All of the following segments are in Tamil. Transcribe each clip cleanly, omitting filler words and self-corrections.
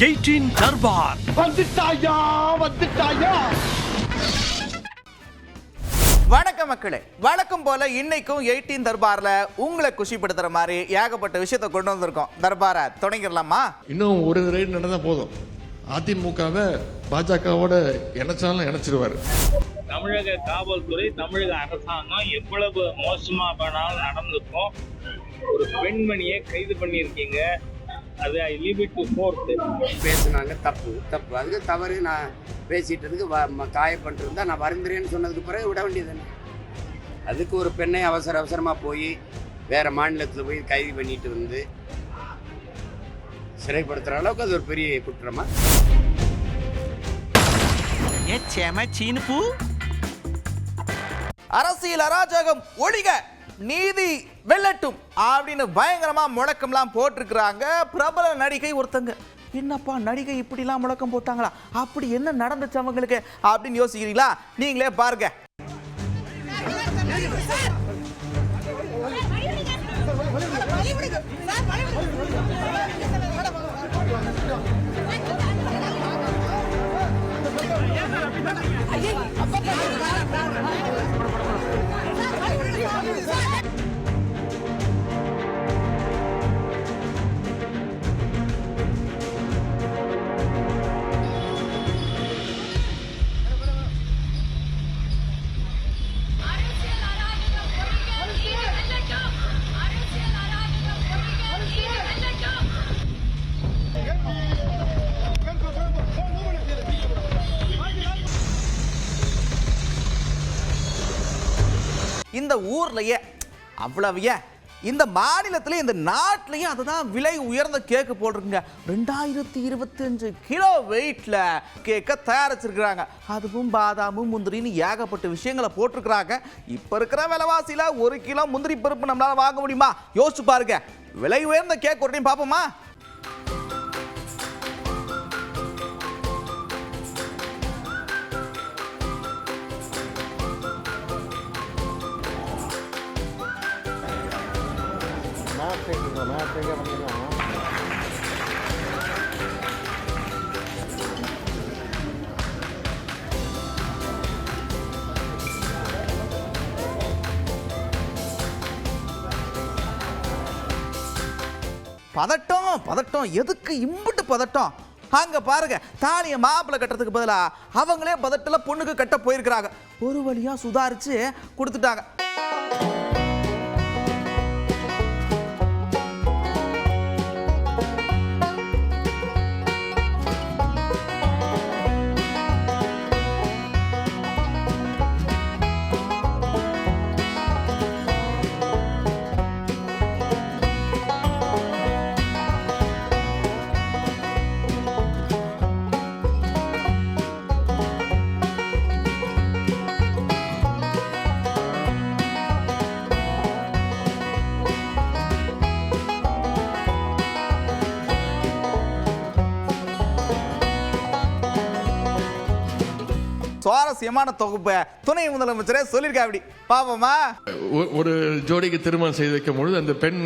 18 தர்பார் வந்துட்டாயா. வணக்கம் மக்களே, வழக்கம் போல இன்னைக்கும் 18 தர்பார்ல உங்களை குஷிப்படுத்துற மாதிரி ஏகப்பட்ட விஷயத்தை கொண்டு வந்திருக்கோம். தர்பாரை தொடங்கிடலாமா? இன்னும் ஒரு ரைடு நடந்தா போதும், அதிமுகவை பாஜகவோட இணைச்சாலும் இணைச்சிருவாரு. தமிழக காவல்துறை, தமிழக அரசாங்கம் எவ்வளவு மோசமா பண்ணாலும் நடந்திருக்கும். ஒரு பெண்மணியை கைது பண்ணியிருக்கீங்க, அது I leave it to court. பேசுனாங்க, தப்பு அதுக்கு தவறு. நான் பேசிட்டதுக்கு காயப்பட்டிருந்தா நான் வருந்துறேன்னு சொன்னதுக்கு பிறகு விட வேண்டியது. அதுக்கு ஒரு பெண்ணை அவசரமாக போய் வேற மாநிலத்தில் போய் கைது பண்ணிட்டு வந்து சிறைப்படுத்துகிற அளவுக்கு அது ஒரு பெரிய குற்றமா? அரசியல் அராஜகம் ஒழிக, நீதி வெல்லட்டும் அப்படின்னு பயங்கரமா முழக்கம்லாம் போட்டிருக்கிறாங்க. பிரபல நடிகை ஒருத்தங்க, என்னப்பா நடிகை இப்படிலாம் முழக்கம் போட்டாங்களா, அப்படி என்ன நடந்துச்சு அவங்களுக்கு அப்படின்னு யோசிக்கிறீங்களா? நீங்களே பாருங்க. இந்த ஊர்லயே அவ்வளவு ஏன் இந்த மாநிலத்திலே இந்த நாட்டிலேயே அதுதான் விலை உயர்ந்த கேக்கு போட்டிருக்குங்க. 2025 கிலோ வெயிட்ல கேக்க தயாரிச்சிருக்கிறாங்க. அதுவும் பாதாமும் முந்திரின்னு ஏகப்பட்ட விஷயங்களை போட்டிருக்கிறாங்க. இப்ப இருக்கிற விலைவாசியில 1 கிலோ முந்திரி பருப்பு நம்மளால வாங்க முடியுமா? யோசிச்சு பாருங்க. விலை உயர்ந்த கேக் ஒரு டைம் பார்ப்போமா? பதட்டம் எதுக்கு இம்புட்டு பதட்டம்? அங்க பாருங்க, தாலிய மாப்பிள்ளை கட்டுறதுக்கு பதிலா அவங்களே பதட்டல பொண்ணுக்கு கட்ட போயிருக்கிறாங்க. ஒரு வழியா சுதாரிச்சு கொடுத்துட்டாங்க. சுவாரஸ்யமான தொகுப்பை துணை முதலமைச்சரே சொல்லியிருக்கா. அப்படி பாப்போமா? ஒரு ஜோடிக்கு திருமணம் செய்து வைக்கும் பொழுது அந்த பெண்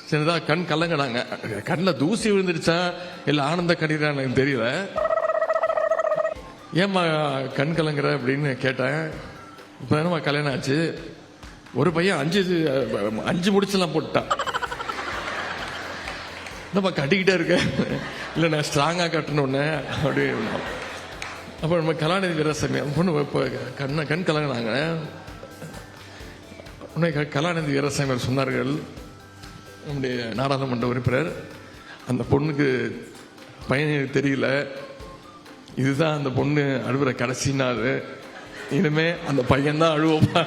சின்னதா கண் கலங்கினாங்க. கண்ணில் தூசி விழுந்துருச்சா இல்லை ஆனந்த கண்ணீரான்னு எனக்கு தெரியல. ஏம்மா கண் கலங்குற அப்படின்னு கேட்டேன். இப்போ என்னம்மா கல்யாணம் ஆச்சு, ஒரு பையன் 5 முடிச்செல்லாம் போட்டான். நம்ம கட்டிக்கிட்டே இருக்க, இல்லை நான் ஸ்ட்ராங்காக கட்டணுன்னு அப்படி. அப்போ நம்ம கலாநிதி வீரசாமி பொண்ணு இப்போ கண் கலங்கினாங்க. உடனே கலாநிதி வீரசாமி சொன்னார்கள், நம்முடைய நாடாளுமன்ற உறுப்பினர், அந்த பொண்ணுக்கு பையன் தெரியல, இதுதான் அந்த பொண்ணு அழுவுற கடைசி நாள், இனிமே அந்த பையன் தான் அழுவோப்பா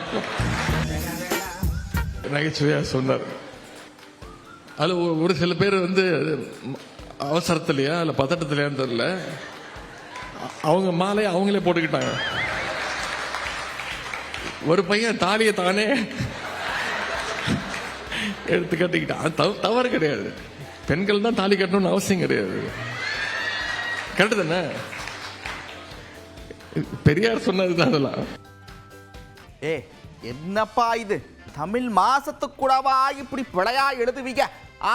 நகைச்சுவையாக சொன்னார். அதில் ஒரு சில பேர் அவசரத்துலையா இல்லை பதட்டத்திலையான்னு தெரியல, அவங்க மாலையை அவங்களே போட்டுக்கிட்டாங்க. ஒரு பையன் தாலியை தானே எடுத்து கட்டிக்கிட்டான். தவறு கிடையாது, பெண்கள் தான் தாலி கட்டணும்னு அவசியம் கிடையாது. கரெக்டு தானே? பெரியார் சொன்னதுதான் அதெல்லாம். என்னப்பா இது, தமிழ் மாசத்துக்கு கூடவா இப்படி பிழையா எழுதுவீங்க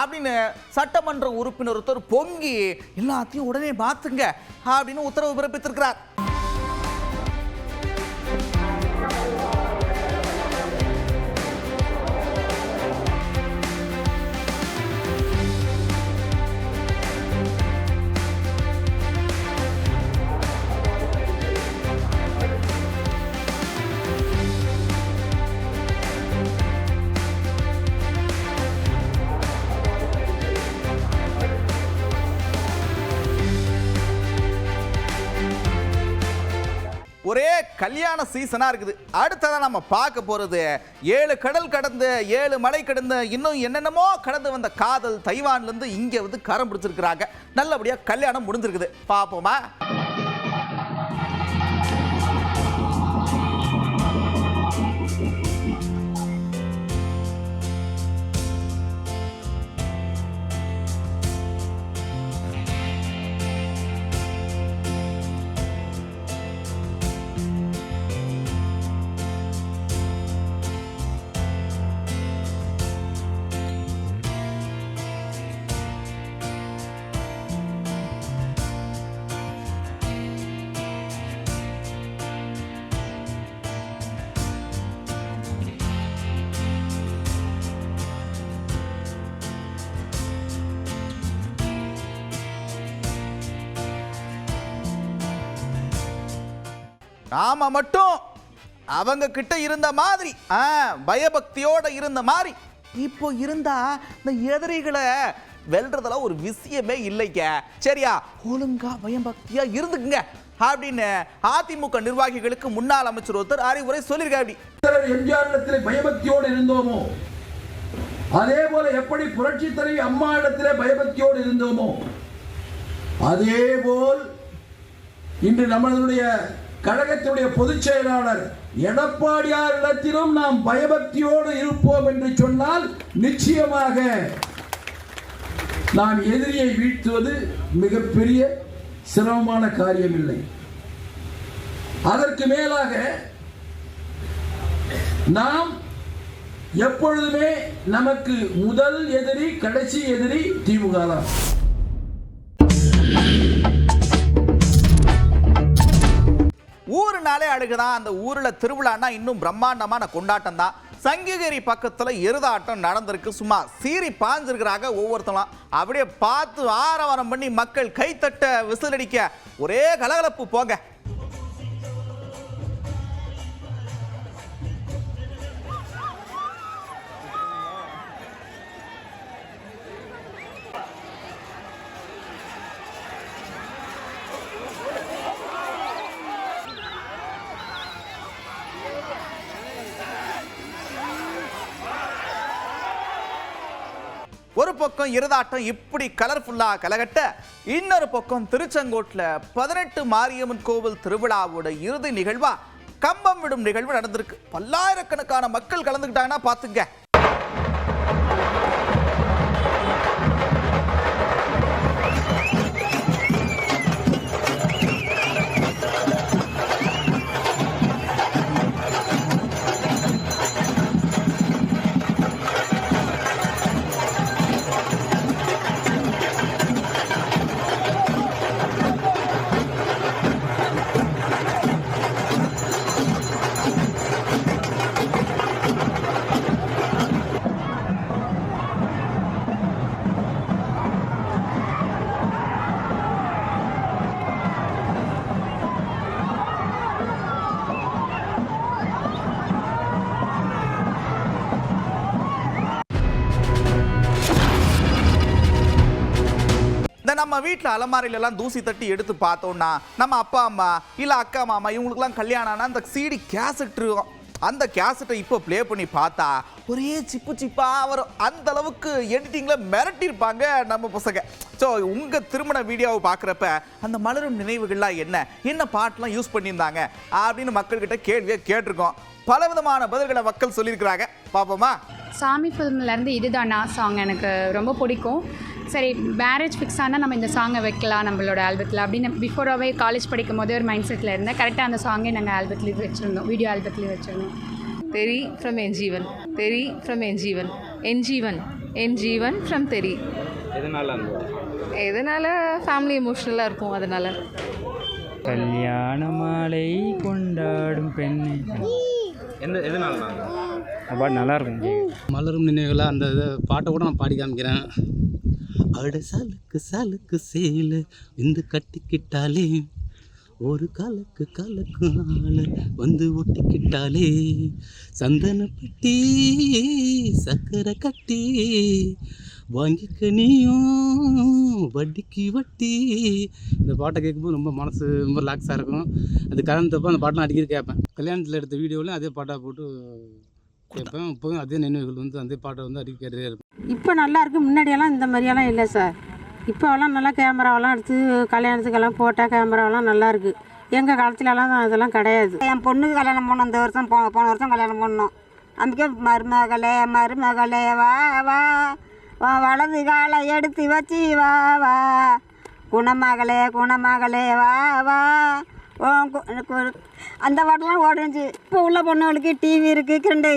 அப்படின்னு சட்டமன்ற உறுப்பினர் ஒருத்தர் பொங்கி எல்லாத்தையும் உடனே மாத்துங்க அப்படின்னு உத்தரவு பிறப்பித்திருக்கிறார். ஒரே கல்யாண சீசனா இருக்குது. அடுத்ததான் நம்ம பார்க்க போறது 7 கடல் கடந்து 7 மலை கடந்து இன்னும் என்னென்னமோ கடந்து வந்த காதல் தைவான்ல இருந்து இங்க வந்து கரம் பிடிச்சிருக்கிறாங்க. நல்லபடியா கல்யாணம் முடிஞ்சிருக்குது. பாப்போமா? நாம மட்டும் அவங்க கிட்ட இருந்த மாதிரி பயபக்தியோட இருந்த மாதிரி இப்போ இருந்தா இந்த எதிரிகளை வெல்றதெல்லாம் ஒரு விஷயமே இல்லைங்க. சரியா? ஒழுங்கா பயபக்தியா இருந்துக்குங்க அப்படின்னு அதிமுக நிர்வாகிகளுக்கு முன்னாள் அமைச்சர் ஒருத்தர் அறிவுரை சொல்லியிருக்காரு. எம்ஜிஆர் பயபக்தியோடு இருந்தோமோ அதே போல எப்படி புரட்சி தலைவி அம்மா இடத்திலே பயபக்தியோடு இருந்தோமோ அதே போல் இன்று நம்மளுடைய கழகத்துடைய பொதுச் செயலாளர் எடப்பாடியார் இடத்திலும் நாம் பயபக்தியோடு இருப்போம் என்று சொன்னால் நிச்சயமாக நாம் எதிரியை வீழ்த்துவது மிகப்பெரிய சிரமமான காரியம் இல்லை. அதற்கு மேலாக நாம் எப்பொழுதுமே நமக்கு முதல் எதிரி கடைசி எதிரி திமுக தான். ஊருனாலே அழகுதான். அந்த ஊர்ல திருவிழான்னா இன்னும் பிரம்மாண்டமான கொண்டாட்டம் தான். சங்ககிரி பக்கத்துல எருதாட்டம் நடந்திருக்கு. சும்மா சீறி பாஞ்சிருக்கிறாங்க ஒவ்வொருத்தரும். அப்படியே பார்த்து ஆரவாரம் பண்ணி மக்கள் கைத்தட்ட விசிலடிக்க ஒரே கலகலப்பு போங்க. ஒரு பக்கம் இருதாட்டம் இப்படி கலர்ஃபுல்லா கலகட்ட, இன்னொரு பக்கம் திருச்செங்கோட்டில் 18 மாரியம்மன் கோவில் திருவிழாவோட இறுதி நிகழ்வா கம்பம் விடும் நிகழ்வு நடந்திருக்கு. பல்லாயிரக்கணக்கான மக்கள் கலந்துக்கிட்டாங்கன்னா பாத்துங்க. நம்ம வீட்டில் அலமாரியிலலாம் தூசி தட்டி எடுத்து பார்த்தோம்னா நம்ம அப்பா அம்மா இல்லை அக்கா மாமா இவங்களுக்குலாம் கல்யாணம்னா அந்த சிடி கேசட் இருக்கும். அந்த கேசட்டை இப்போ ப்ளே பண்ணி பார்த்தா ஒரே சிப்பு சிப்பாக வரும். அந்த அளவுக்கு எடிட்டிங்கில் மிரட்டியிருப்பாங்க நம்ம பசங்க. ஸோ உங்கள் திருமண வீடியோவை பார்க்குறப்ப அந்த மலரும் நினைவுகள்லாம் என்ன பாட்டெலாம் யூஸ் பண்ணியிருந்தாங்க அப்படின்னு மக்கள்கிட்ட கேள்வியை கேட்டிருக்கோம். பலவிதமான பதில்களை மக்கள் சொல்லியிருக்கிறாங்க. பார்ப்போமா? சாமி ஃபிலிம்லேருந்து இதுதானா சாங் எனக்கு ரொம்ப பிடிக்கும். சரி, மேரேஜ் ஃபிக்ஸ் ஆனால் நம்ம இந்த சாங்கை வைக்கலாம் நம்மளோட ஆல்பத்தில் அப்படின்னு பிஃபோராகவே காலேஜ் படிக்கும் போதே ஒரு மைண்ட் செட்டில் இருந்தேன். கரெக்டாக அந்த சாங்கை நாங்கள் ஆல்பத்துலேயும் வச்சுருந்தோம், வீடியோ ஆல்பத்துலேயும் வச்சுருந்தோம். தெரி ஃப்ரம் என்ஜீவன், தெரி ஃப்ரம் என்ஜீவன், என்ஜீவன் என் ஜீவன் ஃப்ரம் தெரி. எதனால ஃபேமிலி எமோஷ்னலாக இருக்கும் அதனால். கல்யாண மாலை கொண்டாடும் பெண்ணை பாட்டு நல்லா இருக்கும். மலரும் நினைவுகளாக அந்த பாட்டை கூட நான் பாடி காமிக்கிறேன். அட சாலுக்கு சாலுக்கு சேல இந்த கட்டிக்கிட்டாலே ஒரு காலுக்கு காலுக்கு ஆள வந்து ஒட்டிக்கிட்டாலே சந்தன பட்டி சக்கரை கட்டி வாங்கிக்க நீயும் வட்டிக்கு வட்டி. இந்த பாட்டை கேட்கும்போது ரொம்ப மனசு ரொம்ப ரிலாக்ஸாக இருக்கும். அது கலந்தப்போ அந்த பாட்டெலாம் அடிக்கடி கேட்பேன். கல்யாணத்தில் எடுத்த வீடியோவிலையும் அதே பாட்டாக போட்டு கேட்பேன். இப்போவும் அதே நினைவுகள் வந்து அந்த பாட்டை வந்து அடிக்க கேட்டுகிட்டே இருப்பேன். இப்போ நல்லா இருக்குது. முன்னாடியெல்லாம் இந்த மாதிரியெல்லாம் இல்லை சார். இப்போவெல்லாம் நல்லா கேமராவெல்லாம் எடுத்து கல்யாணத்துக்கெல்லாம் போட்டால் கேமராவெல்லாம் நல்லா இருக்குது. எங்கள் காலத்துலலாம் அதெல்லாம் கிடையாது. என் பொண்ணுக்கு கல்யாணம் பண்ணோம். இந்த வருஷம் போன வருஷம் கல்யாணம் பண்ணோம். அதுக்கே மருமகளே மருமகளே வா வா வா வலது காலை எடுத்து வச்சு வா வா குணமகளே குணமகளே வா வா அந்த பாட்டெல்லாம் ஓடுச்சு. இப்போ உள்ள பொண்ணுகளுக்கு டிவி இருக்குது, கிரண்டு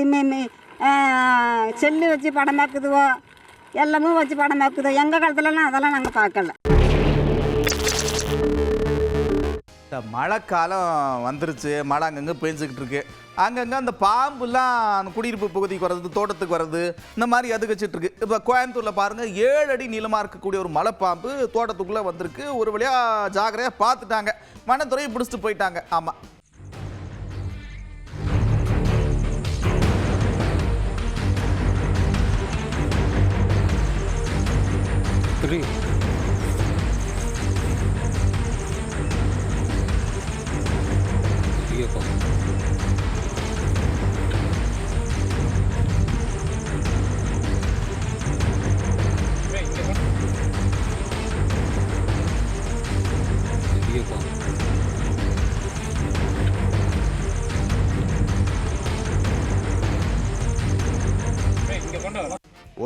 செல்லு வச்சு படமாக்குதுவோ, எல்லாமே வச்சு படமாக்குதோ. எங்கள் காலத்துலலாம் அதெல்லாம் நாங்கள் பார்க்கல. இந்த மழைக்காலம் வந்துருச்சு, மழை அங்கங்கே பெஞ்சிக்கிட்டு இருக்கு. அங்கங்கே அந்த பாம்புலாம் அந்த குடியிருப்பு பகுதிக்கு வர்றது, தோட்டத்துக்கு வர்றது, இந்த மாதிரி அது வச்சுட்டு இருக்கு. இப்போ கோயம்புத்தூரில் பாருங்கள், 7 அடி நீளமாக இருக்கக்கூடிய ஒரு மலைப்பாம்பு தோட்டத்துக்குள்ளே வந்திருக்கு. ஒரு வழியாக ஜாக்கிரதையாக பார்த்துட்டாங்க, வனத்துறையை பிடிச்சிட்டு போயிட்டாங்க. ஆமாம்,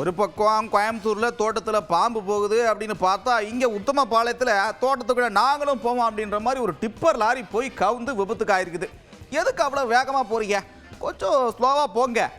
ஒரு பக்கம் கோயம்புத்தூரில் தோட்டத்தில் பாம்பு போகுது அப்படின்னு பார்த்தா, இங்கே உத்தமபாளையத்தில் தோட்டத்துக்குள்ள நாங்களும் போவோம் அப்படின்ற மாதிரி ஒரு டிப்பர் லாரி போய் கவுந்து விபத்துக்கு ஆயிருக்குது. எதுக்கு அவ்வளோ வேகமாக போறீங்க? கொஞ்சம் ஸ்லோவாக போங்க.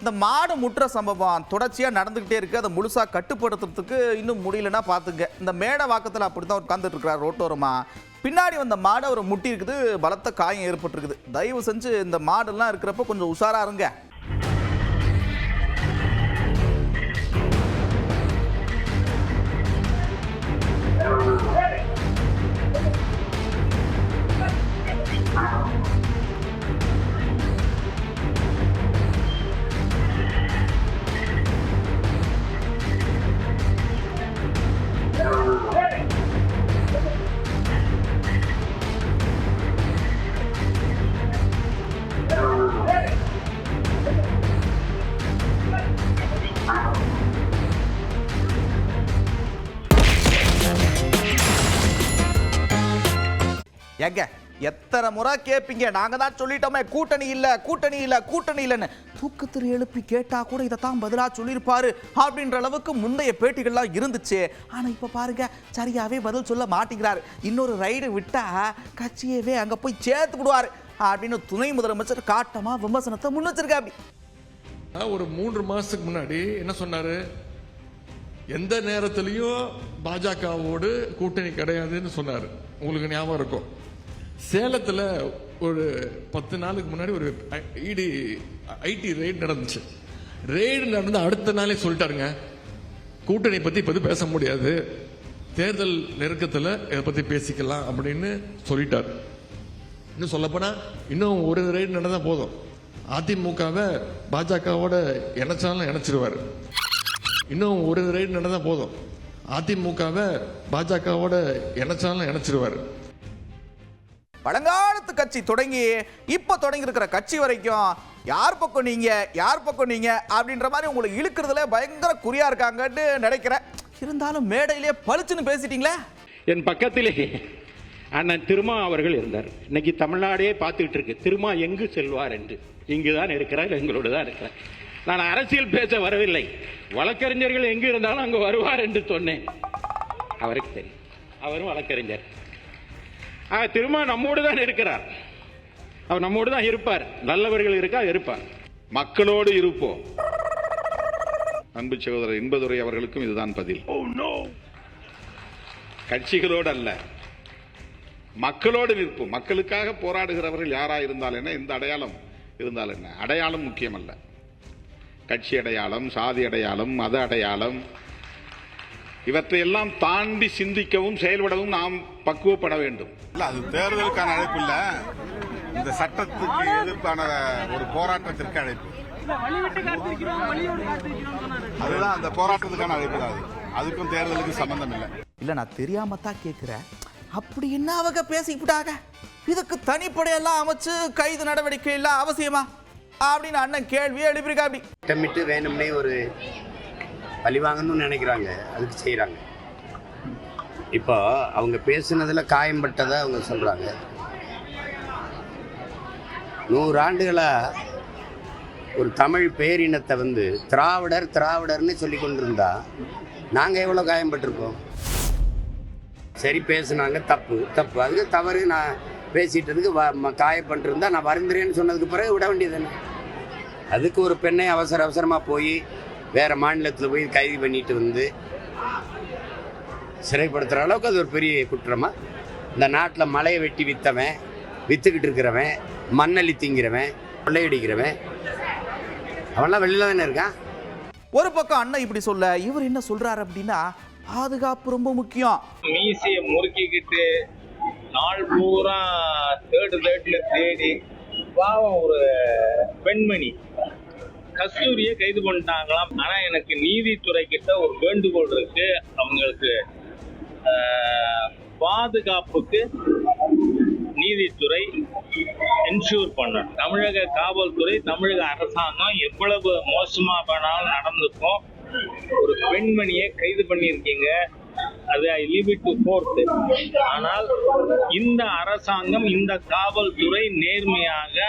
இந்த மாடு முற்ற சம்பவம் தொடர்ச்சியாக நடந்துக்கிட்டே இருக்குது. அதை முழுசாக கட்டுப்படுத்துறதுக்கு இன்னும் முடியலன்னா பார்த்துங்க. இந்த மேடை வாக்கத்தில் அப்படி தான் உட்காந்துட்டு இருக்கிறார் ரோட்டோரமாக. பின்னாடி வந்த மாடு அவர் முட்டி இருக்குது, பலத்த காயம் ஏற்பட்டுருக்குது. தயவு செஞ்சு இந்த மாடெல்லாம் இருக்கிறப்ப கொஞ்சம் உஷாராக இருங்க. ஏங்க, எத்தனை முறை கேட்பீங்க, நாங்கள் தான் சொல்லிட்டோமே கூட்டணி இல்லை கூட்டணி இல்லை கூட்டணி இல்லைன்னு. தூக்கத்தில் எழுப்பி கேட்டால் கூட இதைத்தான் பதிலாக சொல்லியிருப்பாரு அப்படின்ற அளவுக்கு முந்தைய பேட்டிகள்லாம் இருந்துச்சு. ஆனால் இப்போ பாருங்க, சரியாகவே பதில் சொல்ல மாட்டேங்கிறாரு. இன்னொரு ரைடு விட்டால் கட்சியவே அங்கே போய் சேர்த்துக்கிடுவார் அப்படின்னு துணை முதலமைச்சர் காட்டமாக விமர்சனத்தை முன் வச்சிருக்காப்படி. ஒரு 3 மாதத்துக்கு முன்னாடி என்ன சொன்னார்? எந்த நேரத்திலையும் பாஜகவோடு கூட்டணி கிடையாதுன்னு சொன்னார். உங்களுக்கு ஞாபகம் இருக்கும். சேலத்தில் ஒரு 10 நாளுக்கு முன்னாடி ஒரு ஐடி ரெய்டு நடந்துச்சு. ரெய்டு நடந்து அடுத்த நாளே சொல்லிட்டாருங்க, கூட்டணி பற்றி இப்போ பேச முடியாது, தேர்தல் நெருக்கத்தில் இதை பற்றி பேசிக்கலாம் அப்படின்னு சொல்லிட்டார். இன்னும் சொல்லப்போனால் இன்னும் ஒரு ரெய்டு நடந்தால் போதும், அதிமுகவை பாஜகவோட இணைச்சாலும் இணைச்சிருவார். இன்னும் ஒரு ரெய்டு நடந்தால் போதும், அதிமுகவை பாஜகவோட இணைச்சாலும் இணைச்சிருவார். பழங்காலத்து கட்சி தொடங்கி இப்போ தொடங்கி இருக்கிற கட்சி வரைக்கும் யார் பக்கம் நீங்க அப்படின்ற மாதிரி உங்களை இழுக்கிறதுல பயங்கர குறியா இருக்காங்கன்னு நினைக்கிறேன். இருந்தாலும் மேடையிலே பளிச்சுன்னு பேசிட்டீங்களே. என் பக்கத்திலே அண்ணன் திருமா அவர்கள் இருந்தார். இன்னைக்கு தமிழ்நாடே பார்த்துக்கிட்டு இருக்கு திருமா எங்கு செல்வார் என்று. இங்குதான் இருக்கிறார், எங்களோடு தான் இருக்கிறார். நான் அரசியல் பேச வரவில்லை, வழக்கறிஞர்கள் எங்கு இருந்தாலும் அங்கு வருவார் என்று சொன்னேன். அவருக்கு தெரியும், அவரும் வழக்கறிஞர். திருமா நம்மோடு தான் இருக்கிறார், அவர் நம்மோடு தான் இருப்பார். நல்லவர்கள் இருக்கா இருப்பார். மக்களோடு இருப்போம். அன்பு சகோதரர் இன்பதுரை அவர்களுக்கும் இதுதான் பதில். கட்சிகளோடு அல்ல, மக்களோடு நிற்போம். மக்களுக்காக போராடுகிறவர்கள் யாரா இருந்தால் என்ன, எந்த அடையாளம் இருந்தால் என்ன, அடையாளம் முக்கியமல்ல. கட்சி அடையாளம், சாதி அடையாளம், மத அடையாளம், இவற்றையெல்லாம் தாண்டி சிந்திக்கவும் செயல்படவும் நாம் பக்குவப்பட வேண்டும். அது தேர்தலுக்கான அழைப்பு இல்ல, இந்த சட்டத்துக்கு எதிர்ப்பான ஒரு போராட்டத்திற்கு அழைப்பு. அதுதான் அந்த போராட்டத்துக்கான அழைப்பு தான். அதுக்கும் தேர்தலுக்கு சம்பந்தம் இல்லை. இல்ல நான் தெரியாம தான் கேட்கிறேன். அப்படி என்ன அவங்க பேசிக்கிட்டாங்க, இதுக்கு தனிப்படையெல்லாம் அமைச்சு கைது நடவடிக்கை எல்லாம் அவசியமா அப்படின்னு அண்ணன் கேள்வி எழுப்பியிருக்கா. அப்படி திட்டமிட்டு வேணும்னே ஒரு பழி வாங்கணும்னு நினைக்கிறாங்க, அதுக்கு செய்கிறாங்க. இப்போ அவங்க பேசுனதில் காயம்பட்டதை அவங்க சொல்கிறாங்க. 100 ஆண்டுகளாக ஒரு தமிழ் பேரினத்தை திராவிடர்னு சொல்லி கொண்டிருந்தா நாங்கள் எவ்வளோ காயம்பட்டிருப்போம். சரி பேசுனாங்க, தப்பு அதுக்கு தவறு. நான் பேசிட்டதுக்கு காயப்பட்டிருந்தா நான் வருந்துறேன்னு சொன்னதுக்கு பிறகு விட வேண்டியதுன்னு. அதுக்கு ஒரு பெண்ணை அவசரமாக போய் வேறு மாநிலத்தில் போய் கைது பண்ணிட்டு வந்து சிறைப்படுத்துகிற அளவுக்கு அது ஒரு பெரிய குற்றமா? இந்த நாட்டில் மலையை வெட்டி விற்றுக்கிட்டு இருக்கிறவன், மண்ணள்ளி திங்கிறவன், கொள்ளையடிக்கிறவன், அவன்லாம் வெளியில் தானே இருக்கான். ஒரு பக்கம் அண்ணன் இப்படி சொல்ல, இவர் என்ன சொல்றாரு அப்படின்னா பாதுகாப்பு ரொம்ப முக்கியம். மீசையை முறுக்கிக்கிட்டு நாள் பூரா தேடுல தேடி பாவம் ஒரு பெண்மணி கஸ்தூரியை கைது பண்ணிட்டாங்களாம். ஆனா எனக்கு நீதித்துறை கிட்ட ஒரு வேண்டுகோள் இருக்கு, அவங்களுக்கு பாதுகாப்புக்கு நீதித்துறை என்ஷூர் பண்ணணும். தமிழக காவல்துறை, தமிழக அரசாங்கம் எவ்வளவு மோசமா வேணாலும் நடந்துக்கும். ஒரு பெண்மணியை கைது பண்ணியிருக்கீங்க, அது I leave it to court. ஆனால் இந்த அரசாங்கம், இந்த காவல்துறை நேர்மையாக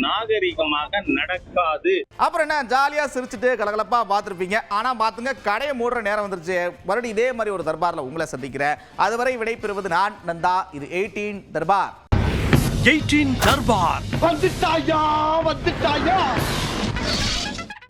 நாகரிகமாக நடக்காது. அப்புறம் என்ன ஜாலியா சிரிச்சுட்டு கலகலப்பா பார்த்துருப்பீங்க. ஆனா பாத்துங்க, கடையை மூடுற நேரம் வந்துருச்சு. மறுபடியும் இதே மாதிரி ஒரு தர்பார்ல உங்களை சந்திக்கிறேன். அதுவரை விடை பெறுவது நான் நந்தா. இது 18 தர்பார். 18 தர்பார் வந்துட்டாயா.